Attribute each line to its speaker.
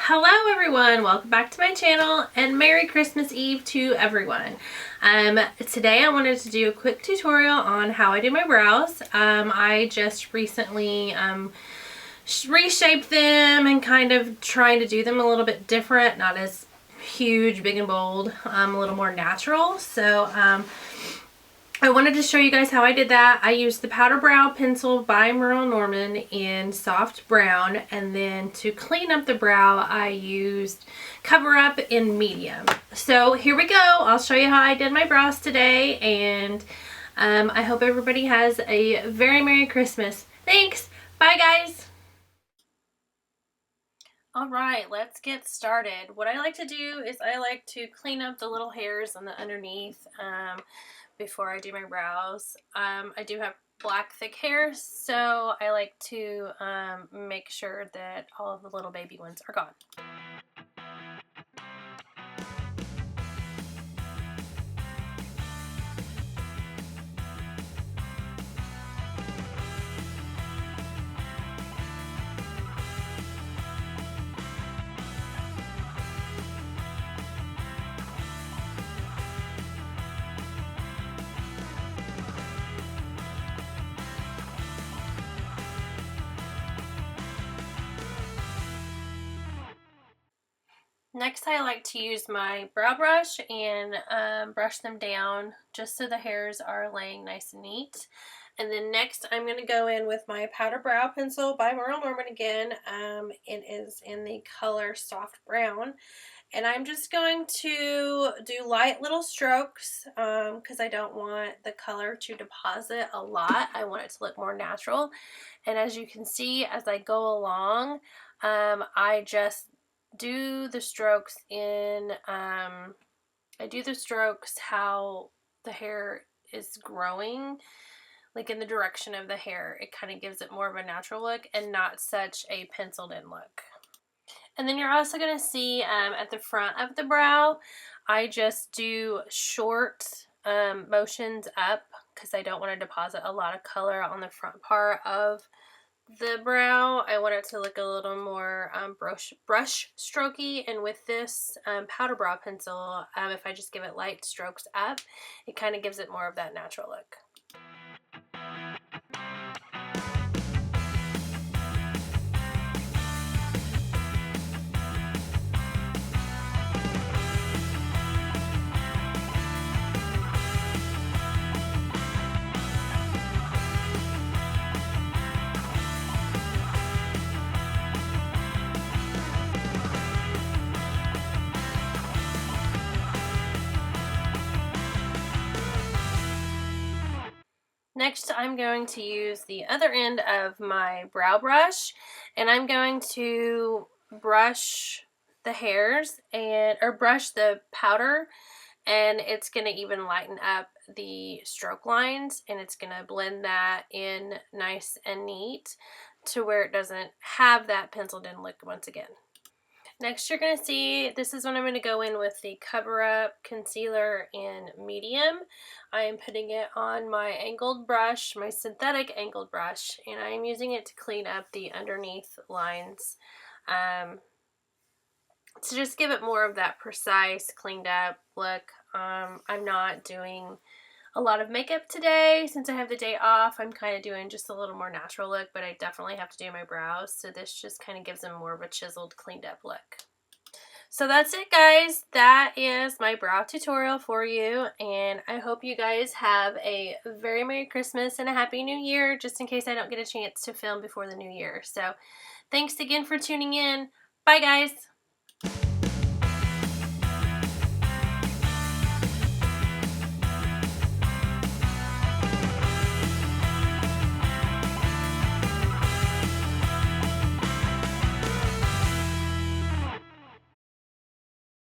Speaker 1: Hello everyone, welcome back to my channel and Merry Christmas Eve to everyone. Today I wanted to do a quick tutorial on how I do my brows. I just recently reshaped them and kind of trying to do them a little bit different, not as huge, big and bold, a little more natural. So I wanted to show you guys how I did that. I used the Powder Brow Pencil by Merle in soft brown, and then to clean up the brow I used Cover Up in medium. So here we go. I'll show you how I did my brows today, and I hope everybody has a very Merry Christmas. Thanks. Bye guys. Alright, let's get started. What I like to do is I like to clean up the little hairs on the underneath before I do my brows. I do have black thick hair, so I like to make sure that all of the little baby ones are gone. Next, I like to use my brow brush and brush them down just so the hairs are laying nice and neat. And then next, I'm going to go in with my Powder Brow Pencil by Merle again. It is in the color Soft Brown. And I'm just going to do light little strokes because I don't want the color to deposit a lot. I want it to look more natural. And as you can see, as I go along, I just do the strokes in, I do the strokes how the hair is growing, like in the direction of the hair. It kind of gives it more of a natural look and not such a penciled in look. And then you're also going to see at the front of the brow, I just do short motions up because I don't want to deposit a lot of color on the front part of the brow. I want it to look a little more brush strokey, and with this Powder Brow Pencil, if I just give it light strokes up, it kind of gives it more of that natural look. Next, I'm going to use the other end of my brow brush, and I'm going to brush the hairs or brush the powder, and it's going to even lighten up the stroke lines, and it's going to blend that in nice and neat to where it doesn't have that penciled in look once again. Next, you're going to see, this is when I'm going to go in with the Cover Up Concealer in medium. I am putting it on my angled brush, my synthetic angled brush, and I am using it to clean up the underneath lines to just give it more of that precise, cleaned up look. I'm not doing a lot of makeup today since I have the day off. I'm kind of doing just a little more natural look, but I definitely have to do my brows, so this just kind of gives them more of a chiseled, cleaned up look. So that's it, guys. That is my brow tutorial for you, and I hope you guys have a very Merry Christmas and a Happy New Year, just in case I don't get a chance to film before the New Year. So thanks again for tuning in. Bye, guys.